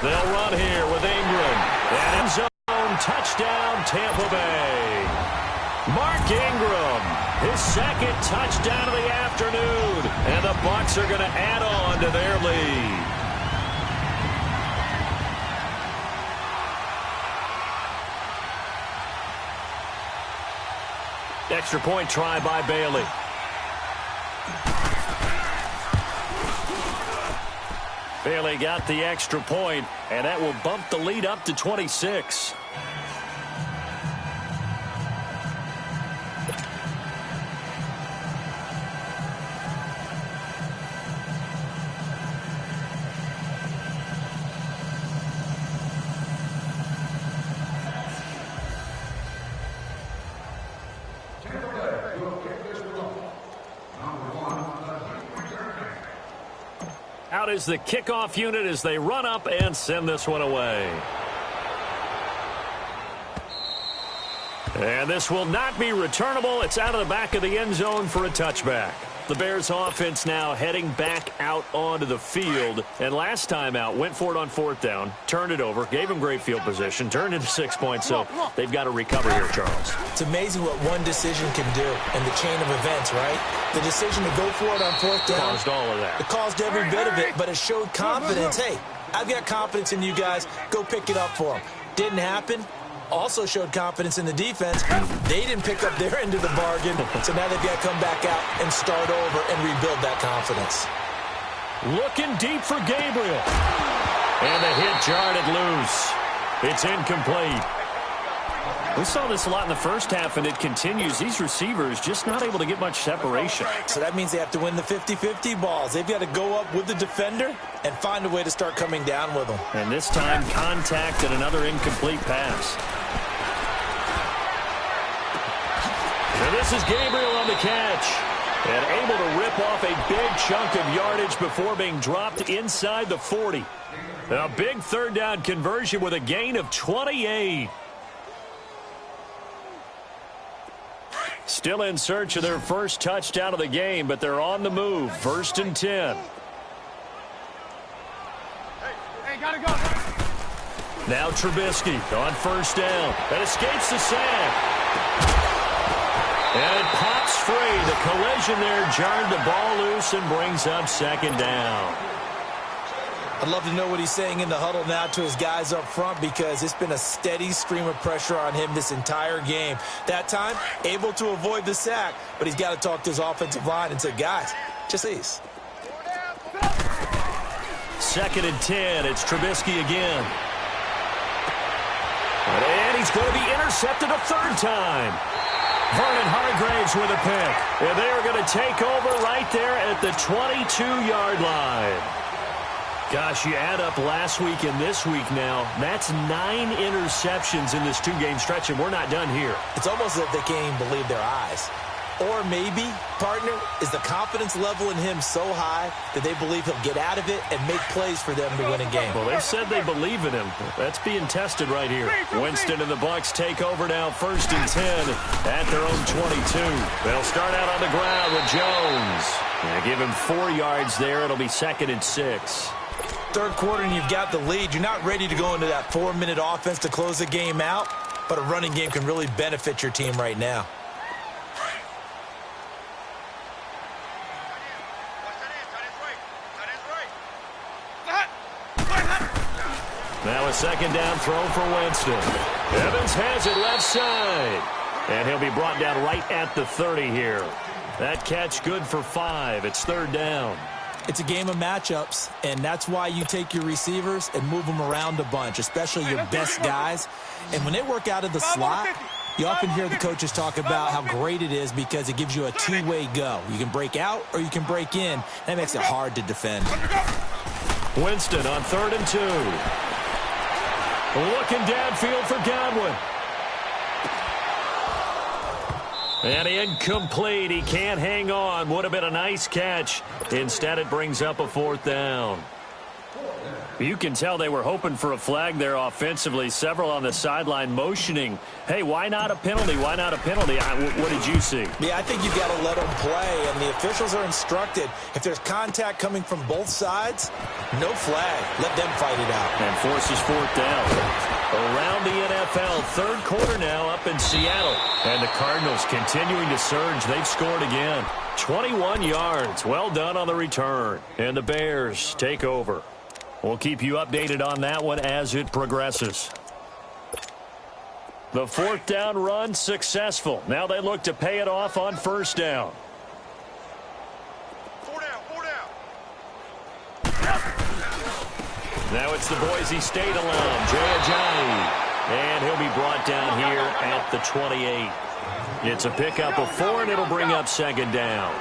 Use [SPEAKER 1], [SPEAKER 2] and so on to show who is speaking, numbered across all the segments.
[SPEAKER 1] They'll run here with Ingram. And end zone touchdown, Tampa Bay. Mark Ingram, his second touchdown of the afternoon. And the Bucs are going to add on to their lead. Extra point try by Bailey. Bailey got the extra point, and that will bump the lead up to 26. Out is the kickoff unit as they run up and send this one away. And this will not be returnable. It's out of the back of the end zone for a touchback. The Bears offense now heading back out onto the field. And last time out, went for it on fourth down, turned it over, gave them great field position, turned into 6 points. So they've got to recover here, Charles.
[SPEAKER 2] It's amazing what one decision can do in the chain of events, right? The decision to go for it on fourth down.
[SPEAKER 1] Caused all of that.
[SPEAKER 2] It caused every bit of it, but it showed confidence. Hey, I've got confidence in you guys. Go pick it up for them. Didn't happen. Also showed confidence in the defense. They didn't pick up their end of the bargain, so now they've got to come back out and start over and rebuild that confidence.
[SPEAKER 1] Looking deep for Gabriel. And the hit jarred it loose. It's incomplete. We saw this a lot in the first half, and it continues. These receivers just not able to get much separation.
[SPEAKER 2] So that means they have to win the 50-50 balls. They've got to go up with the defender and find a way to start coming down with them.
[SPEAKER 1] And this time, contact and another incomplete pass. And this is Gabriel on the catch. And able to rip off a big chunk of yardage before being dropped inside the 40. A big third down conversion with a gain of 28. Still in search of their first touchdown of the game, but they're on the move. 1st and 10.
[SPEAKER 3] Hey, gotta go.
[SPEAKER 1] Now Trubisky on first down. That escapes the sack. And it pops free. The collision there jarred the ball loose and brings up 2nd down.
[SPEAKER 2] I'd love to know what he's saying in the huddle now to his guys up front, because it's been a steady stream of pressure on him this entire game. That time, able to avoid the sack, but he's got to talk to his offensive line and say, guys, just these.
[SPEAKER 1] 2nd and 10. It's Trubisky again. And he's going to be intercepted a third time. Vernon Hargreaves with a pick. And they are going to take over right there at the 22-yard line. Gosh, you add up last week and this week now, that's 9 interceptions in this two-game stretch, and we're not done here.
[SPEAKER 2] It's almost as if they can't even believe their eyes. Or maybe, partner, is the confidence level in him so high that they believe he'll get out of it and make plays for them to win a game.
[SPEAKER 1] Well, they've said they believe in him. That's being tested right here. Winston and the Bucs take over now, 1st and 10 at their own 22. They'll start out on the ground with Jones. And give him 4 yards there. It'll be 2nd and 6.
[SPEAKER 2] Third quarter and you've got the lead. You're not ready to go into that 4-minute offense to close the game out, but a running game can really benefit your team right now.
[SPEAKER 1] Now a 2nd down throw for Winston. Evans has it left side. And he'll be brought down right at the 30 here. That catch good for 5. It's 3rd down.
[SPEAKER 2] It's a game of matchups, and that's why you take your receivers and move them around a bunch, especially your best guys. And when they work out of the slot, you often hear the coaches talk about how great it is because it gives you a two-way go. You can break out or you can break in. That makes it hard to defend.
[SPEAKER 1] Winston on 3rd and 2. Looking downfield for Godwin. And incomplete. He can't hang on. Would have been a nice catch. Instead, it brings up a 4th down. You can tell they were hoping for a flag there offensively. Several on the sideline motioning, hey, why not a penalty? Why not a penalty? What did you see?
[SPEAKER 2] Yeah, I think you've got to let them play, and the officials are instructed. If there's contact coming from both sides, no flag. Let them fight it out.
[SPEAKER 1] And forces fourth down. Around the NFL, third quarter now up in Seattle. And the Cardinals continuing to surge. They've scored again. 21 yards. Well done on the return. And the Bears take over. We'll keep you updated on that one as it progresses. The fourth down run successful. Now they look to pay it off on first down.
[SPEAKER 3] Four down.
[SPEAKER 1] Now it's the Boise State alum, Jay Ajayi. And he'll be brought down here at the 28. It's a pickup of 4, and it'll bring up second down.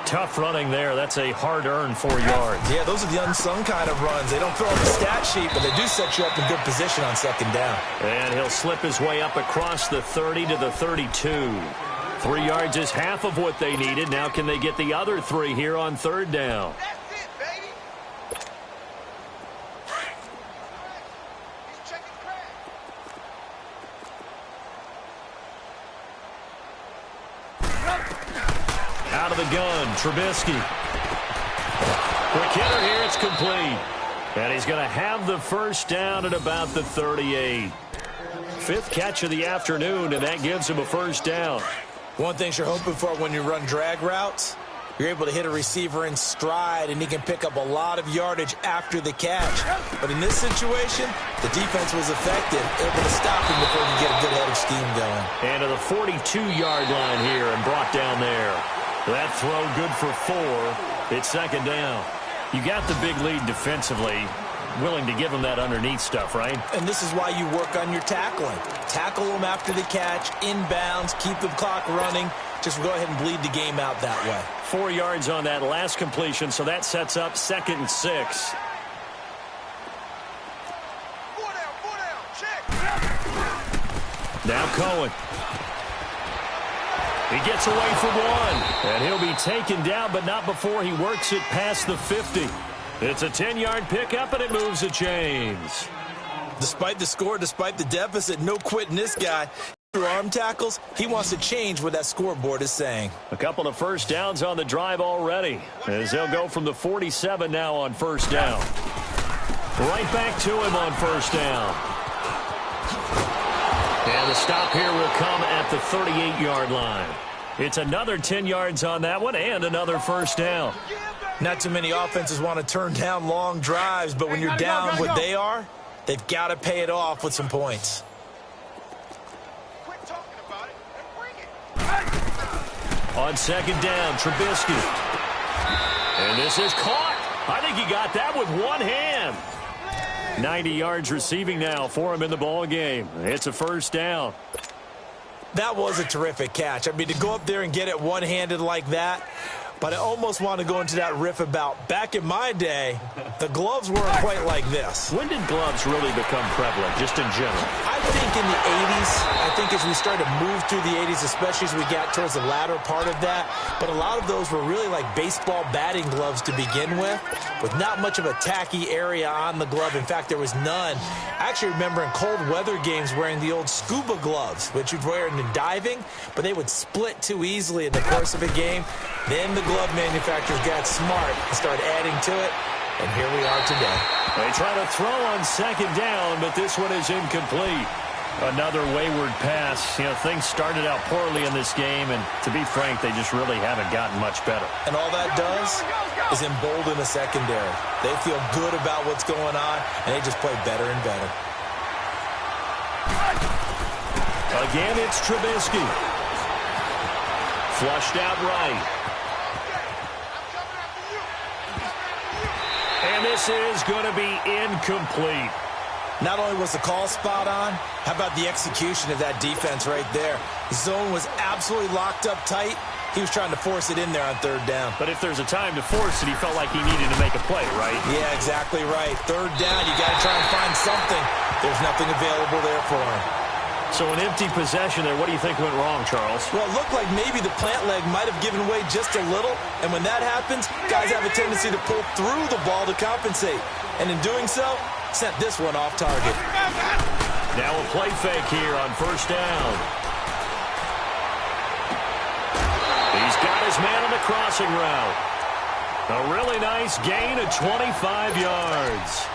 [SPEAKER 1] Tough running there. That's a hard-earned 4 yards.
[SPEAKER 2] Yeah, those are the unsung kind of runs. They don't fill out the stat sheet, but they do set you up in good position on second down.
[SPEAKER 1] And he'll slip his way up across the 30 to the 32. 3 yards is half of what they needed. Now can they get the other 3 here on third down?
[SPEAKER 3] That's it, baby. He's checking crack.
[SPEAKER 1] Out of the gun, Trubisky. Quick hitter here, it's complete. And he's going to have the first down at about the 38. 5th catch of the afternoon, and that gives him a first down.
[SPEAKER 2] One thing you're hoping for when you run drag routes, you're able to hit a receiver in stride, and he can pick up a lot of yardage after the catch. But in this situation, the defense was effective, able to stop him before he could get a good head of steam going.
[SPEAKER 1] And to the 42-yard line here and brought down there. That throw good for 4. It's second down. You got the big lead defensively. Willing to give him that underneath stuff, right?
[SPEAKER 2] And this is why you work on your tackling. Tackle them after the catch, inbounds, keep the clock running. Just go ahead and bleed the game out that way.
[SPEAKER 1] 4 yards on that last completion, so that sets up 2nd and 6.
[SPEAKER 3] Four down. Check.
[SPEAKER 1] Now Cohen. He gets away from 1, and he'll be taken down, but not before he works it past the 50. It's a 10-yard pickup, and it moves the chains.
[SPEAKER 2] Despite the score, despite the deficit, no quitting this guy. Through arm tackles, he wants to change what that scoreboard is saying.
[SPEAKER 1] A couple of first downs on the drive already, as they'll go from the 47 now on first down. Right back to him on first down. And the stop here will come at the 38-yard line. It's another 10 yards on that one and another first down.
[SPEAKER 2] Not too many offenses want to turn down long drives, but when you're down what they are, they've got to pay it off with some points.
[SPEAKER 3] Quit talking about it and bring it.
[SPEAKER 1] On second down, Trubisky. And this is caught. I think he got that with one hand. 90 yards receiving now for him in the ball game. It's a first down.
[SPEAKER 2] That was a terrific catch. I mean, to go up there and get it one-handed like that, but I almost want to go into that riff about back in my day, the gloves weren't quite like this.
[SPEAKER 1] When did gloves really become prevalent, just in general?
[SPEAKER 2] I think in the 80s. I think as we started to move through the 80s, especially as we got towards the latter part of that. But a lot of those were really like baseball batting gloves to begin with not much of a tacky area on the glove. In fact, there was none. I actually remember in cold weather games wearing the old scuba gloves, which you'd wear in diving, but they would split too easily in the course of a game. Then the glove manufacturers got smart and started adding to it, and here we are today.
[SPEAKER 1] They try to throw on second down, but this one is incomplete. Another wayward pass. You know, things started out poorly in this game, and to be frank, they just really haven't gotten much better.
[SPEAKER 2] And all that does is embolden the secondary. They feel good about what's going on, and they just play better and better.
[SPEAKER 1] Again, it's Trubisky. Flushed out right. And this is going to be incomplete.
[SPEAKER 2] Not only was the call spot on, how about the execution of that defense right there? The zone was absolutely locked up tight. He was trying to force it in there on third down.
[SPEAKER 1] But if there's a time to force it, he felt like he needed to make a play, right?
[SPEAKER 2] Yeah, exactly right. Third down, you got to try and find something. There's nothing available there for him.
[SPEAKER 1] So an empty possession there. What do you think went wrong, Charles?
[SPEAKER 2] Well, it looked like maybe the plant leg might have given way just a little. And when that happens, guys have a tendency to pull through the ball to compensate. And in doing so, sent this one off target.
[SPEAKER 1] Now a play fake here on first down. He's got his man on the crossing route. A really nice gain of 25 yards.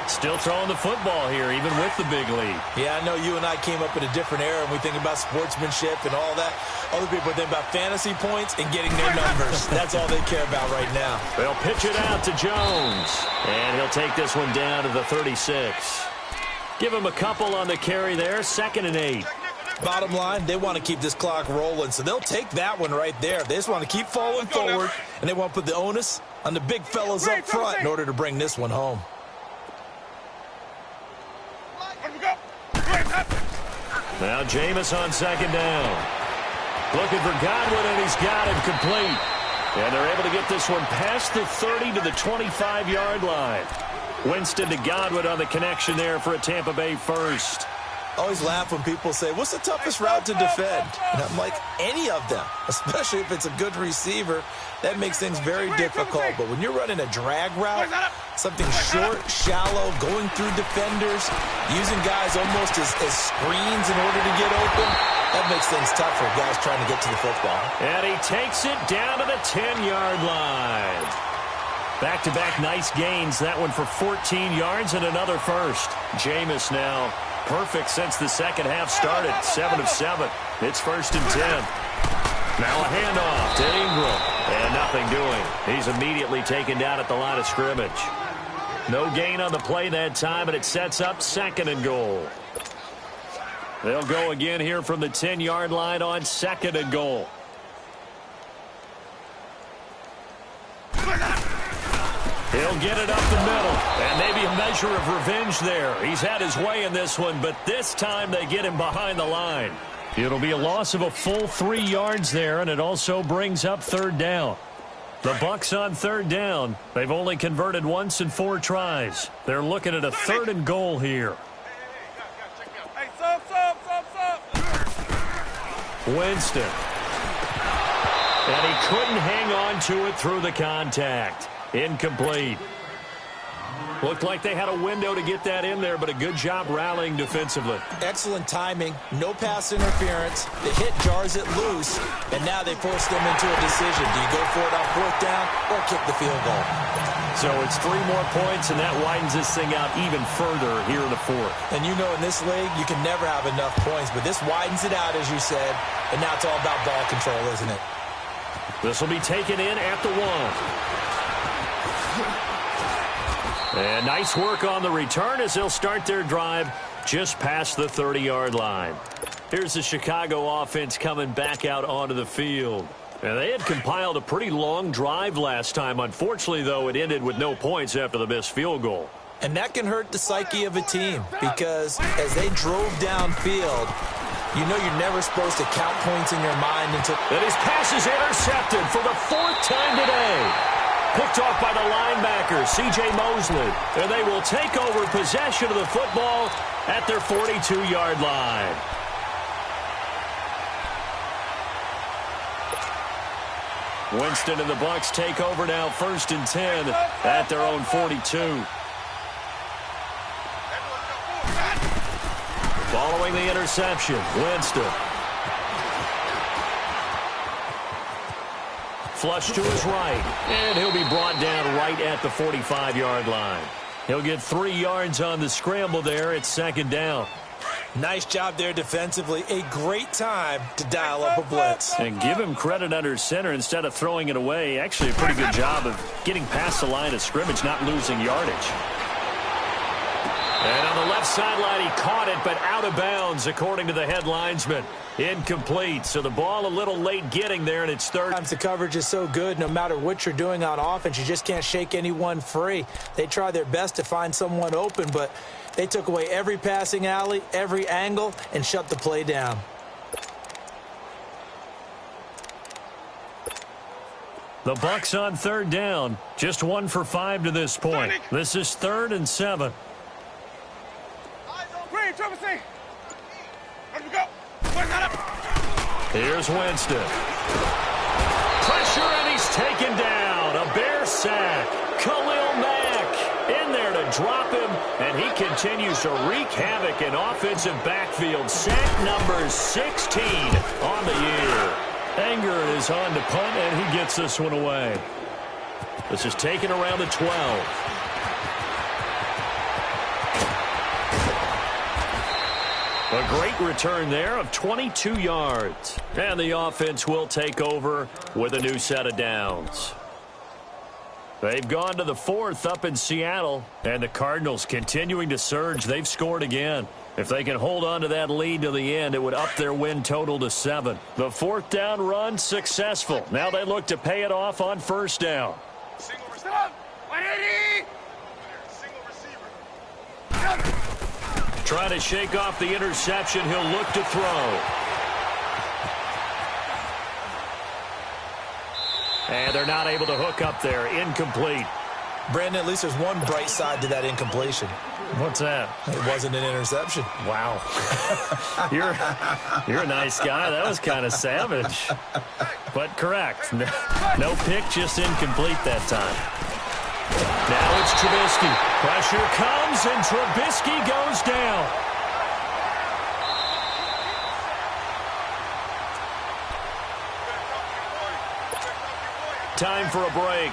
[SPEAKER 1] Still throwing the football here, even with the big lead.
[SPEAKER 2] Yeah, I know you and I came up in a different era, and we think about sportsmanship and all that. Other people think about fantasy points and getting their numbers. That's all they care about right now.
[SPEAKER 1] They'll pitch it out to Jones. And he'll take this one down to the 36. Give him a couple on the carry there, 2nd and 8.
[SPEAKER 2] Bottom line, they want to keep this clock rolling, so they'll take that one right there. They just want to keep falling forward, and they want to put the onus on the big fellas up front in order to bring this one home.
[SPEAKER 1] Now Jameis on 2nd down. Looking for Godwin, and he's got him complete. And they're able to get this one past the 30 to the 25-yard line. Winston to Godwin on the connection there for a Tampa Bay first.
[SPEAKER 2] Always laugh when people say, what's the toughest route to defend? And I'm like, any of them, especially if it's a good receiver. That makes things very difficult. But when you're running a drag route, something short, shallow, going through defenders, using guys almost as screens in order to get open, that makes things tough for guys trying to get to the football.
[SPEAKER 1] And he takes it down to the 10-yard line. Back-to-back nice gains. That one for 14 yards and another first. Jameis now perfect since the second half started. 7 of 7. It's 1st and 10. Now a handoff to Ingram. And nothing doing. He's immediately taken down at the line of scrimmage. No gain on the play that time, and it sets up 2nd and goal. They'll go again here from the 10-yard line on 2nd and goal. He'll get it up the middle, and maybe a measure of revenge there. He's had his way in this one, but this time they get him behind the line. It'll be a loss of a full 3 yards there, and it also brings up 3rd down. The Bucs on 3rd down. They've only converted once in 4 tries. They're looking at a 3rd and goal here. Winston. And he couldn't hang on to it through the contact. Incomplete. Looked like they had a window to get that in there, but a good job rallying defensively.
[SPEAKER 2] Excellent timing, no pass interference. The hit jars it loose, and now they force them into a decision. Do you go for it on 4th down or kick the field goal?
[SPEAKER 1] So it's 3 more points, and that widens this thing out even further here in the 4th.
[SPEAKER 2] And you know in this league, you can never have enough points, but this widens it out, as you said, and now it's all about ball control, isn't it?
[SPEAKER 1] This will be taken in at the 1. And nice work on the return as they'll start their drive just past the 30-yard line. Here's the Chicago offense coming back out onto the field. And they had compiled a pretty long drive last time. Unfortunately, though, it ended with no points after the missed field goal.
[SPEAKER 2] And that can hurt the psyche of a team because as they drove downfield, you know you're never supposed to count points in your mind until...
[SPEAKER 1] And his pass is intercepted for the 4th time today. Picked off by the linebacker, C.J. Mosley. And they will take over possession of the football at their 42-yard line. Winston and the Bucs take over now, 1st and 10 at their own 42. Following the interception, Winston. Flush to his right, and he'll be brought down right at the 45-yard line. He'll get 3 yards on the scramble there at 2nd down.
[SPEAKER 2] Nice job there defensively. A great time to dial up a blitz.
[SPEAKER 1] And give him credit under center instead of throwing it away. Actually a pretty good job of getting past the line of scrimmage, not losing yardage. And on the left sideline, he caught it, but out of bounds, according to the head linesman. Incomplete. So the ball a little late getting there, and it's 3rd.
[SPEAKER 2] Sometimes the coverage is so good, no matter what you're doing on offense, you just can't shake anyone free. They try their best to find someone open, but they took away every passing alley, every angle, and shut the play down.
[SPEAKER 1] The Bucs on 3rd down. Just 1 for 5 to this point. This is 3rd and 7.
[SPEAKER 3] Green, Trevor, see. Let's go.
[SPEAKER 1] Here's Winston. Pressure, and he's taken down. A Bear sack. Khalil Mack in there to drop him, and he continues to wreak havoc in offensive backfield. Sack number 16 on the year. Anger is on to punt, and he gets this one away. This is taken around the 12. A great return there of 22 yards. And the offense will take over with a new set of downs. They've gone to the 4th up in Seattle. And the Cardinals continuing to surge. They've scored again. If they can hold on to that lead to the end, it would up their win total to 7. The 4th down run successful. Now they look to pay it off on 1st down.
[SPEAKER 3] Single receiver. 180. Single receiver.
[SPEAKER 1] Trying to shake off the interception. He'll look to throw. And they're not able to hook up there. Incomplete.
[SPEAKER 2] Brandon, at least there's one bright side to that incompletion.
[SPEAKER 1] What's that?
[SPEAKER 2] It wasn't an interception.
[SPEAKER 1] Wow. You're a nice guy. That was kind of savage. But correct. No pick, just incomplete that time. Now it's Trubisky. Pressure comes, and Trubisky goes down. Time for a break.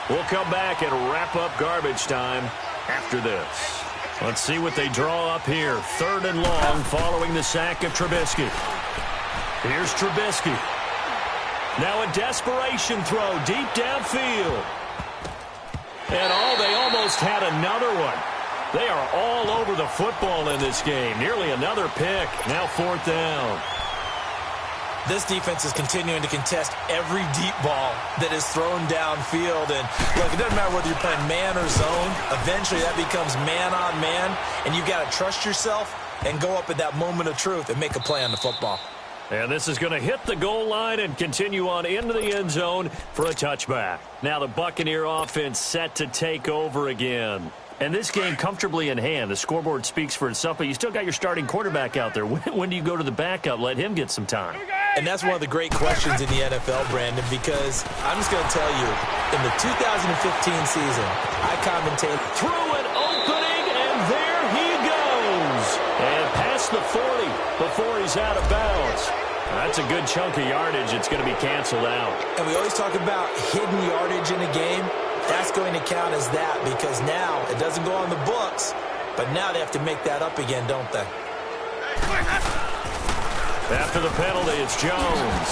[SPEAKER 1] We'll come back and wrap up garbage time after this. Let's see what they draw up here. 3rd and long following the sack of Trubisky. Here's Trubisky. Now a desperation throw deep downfield. And they almost had another one. They are all over the football in this game. Nearly another pick. Now 4th down.
[SPEAKER 2] This defense is continuing to contest every deep ball that is thrown downfield. And look, it doesn't matter whether you're playing man or zone. Eventually that becomes man on man. And you got to trust yourself and go up at that moment of truth and make a play on the football.
[SPEAKER 1] And this is going to hit the goal line and continue on into the end zone for a touchback. Now the Buccaneer offense set to take over again. And this game comfortably in hand. The scoreboard speaks for itself, but you still got your starting quarterback out there. When do you go to the backup? Let him get some time.
[SPEAKER 2] And that's one of the great questions in the NFL, Brandon, because I'm just going to tell you, in the 2015 season, I commentated
[SPEAKER 1] through an opening, and there he goes. And past the 40 before he's out of bounds. That's a good chunk of yardage. It's going to be canceled out.
[SPEAKER 2] And we always talk about hidden yardage in a game. That's going to count as that because now it doesn't go on the books, but now they have to make that up again, don't they?
[SPEAKER 1] After the penalty, it's Jones.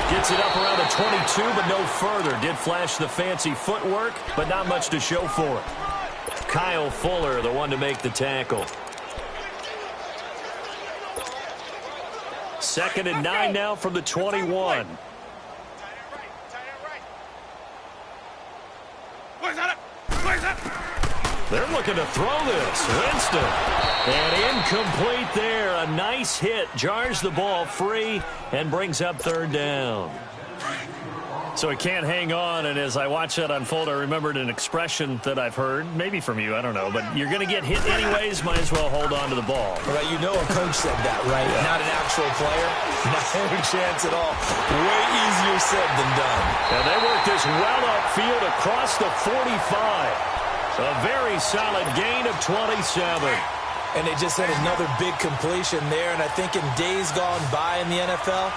[SPEAKER 1] Gets it up around the 22, but no further. Did flash the fancy footwork, but not much to show for it. Kyle Fuller, the one to make the tackle. 2nd and 9 now from the 21. They're looking to throw this. Winston. And incomplete there. A nice hit. Jars the ball free and brings up 3rd down. So he can't hang on, and as I watched that unfold, I remembered an expression that I've heard, maybe from you, I don't know, but you're going to get hit anyways, might as well hold on to the ball.
[SPEAKER 2] Right, you know a coach said that, right? Yeah. Not an actual player. Not a chance at all. Way easier said than done.
[SPEAKER 1] And they work this well upfield across the 45. A very solid gain of 27.
[SPEAKER 2] And they just had another big completion there, and I think in days gone by in the NFL,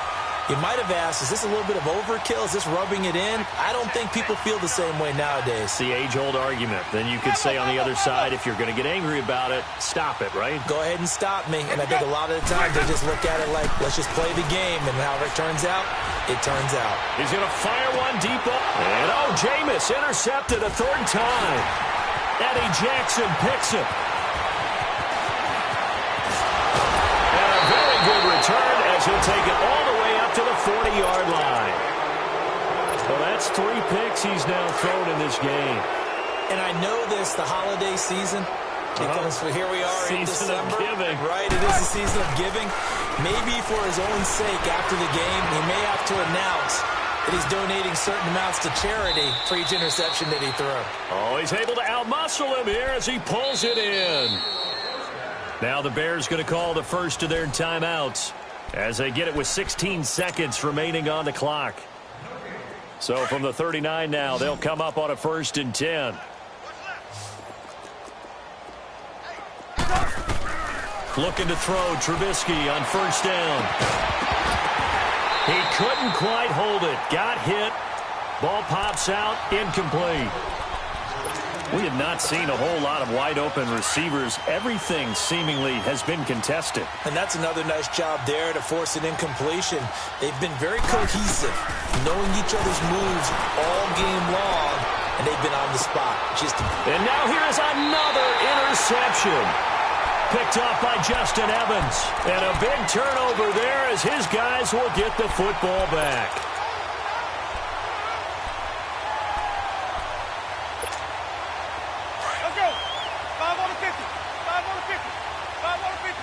[SPEAKER 2] you might have asked, is this a little bit of overkill? Is this rubbing it in? I don't think people feel the same way nowadays.
[SPEAKER 1] It's the age-old argument. Then you could say on the other side, if you're going to get angry about it, stop it, right?
[SPEAKER 2] Go ahead and stop me. And I think a lot of the time they just look at it like, let's just play the game. And however it turns out, it turns out.
[SPEAKER 1] He's going to fire one deep up. And Jameis intercepted a 3rd time. Eddie Jackson picks it. And a very good return as he'll take it all the way up to the 40-yard line. Well, that's 3 picks he's now thrown in this game.
[SPEAKER 2] And I know this, the holiday season, because here we are in December.
[SPEAKER 1] Season of giving.
[SPEAKER 2] Right, it is the season of giving. Maybe for his own sake after the game, he may have to announce that he's donating certain amounts to charity for each interception that he threw.
[SPEAKER 1] Oh, he's able to outmuscle him here as he pulls it in. Now the Bears going to call the first of their timeouts. as they get it with 16 seconds remaining on the clock. So from the 39 now, they'll come up on a 1st and 10. Looking to throw Trubisky on 1st down. He couldn't quite hold it. Got hit. Ball pops out. Incomplete. We have not seen a whole lot of wide-open receivers. Everything seemingly has been contested.
[SPEAKER 2] And that's another nice job there to force an incompletion. They've been very cohesive, knowing each other's moves all game long, and they've been on the spot.
[SPEAKER 1] And now here is another interception. Picked off by Justin Evans. And a big turnover there as his guys will get the football back.
[SPEAKER 3] Let's go. 5 on the 50. 5 on the 50. 5 on the 50.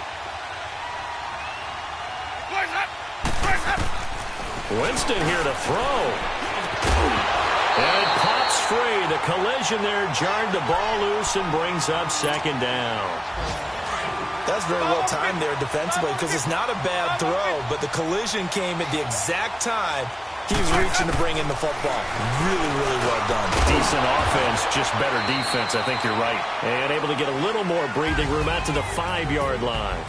[SPEAKER 3] Clears up. Clears up.
[SPEAKER 1] Winston here to throw. And it pops free. The collision there jarred the ball loose and brings up 2nd down.
[SPEAKER 2] That's very well timed there defensively because it's not a bad throw, but the collision came at the exact time he was reaching to bring in the football. Really, really well done.
[SPEAKER 1] Decent offense, just better defense. I think you're right. And able to get a little more breathing room out to the 5-yard line.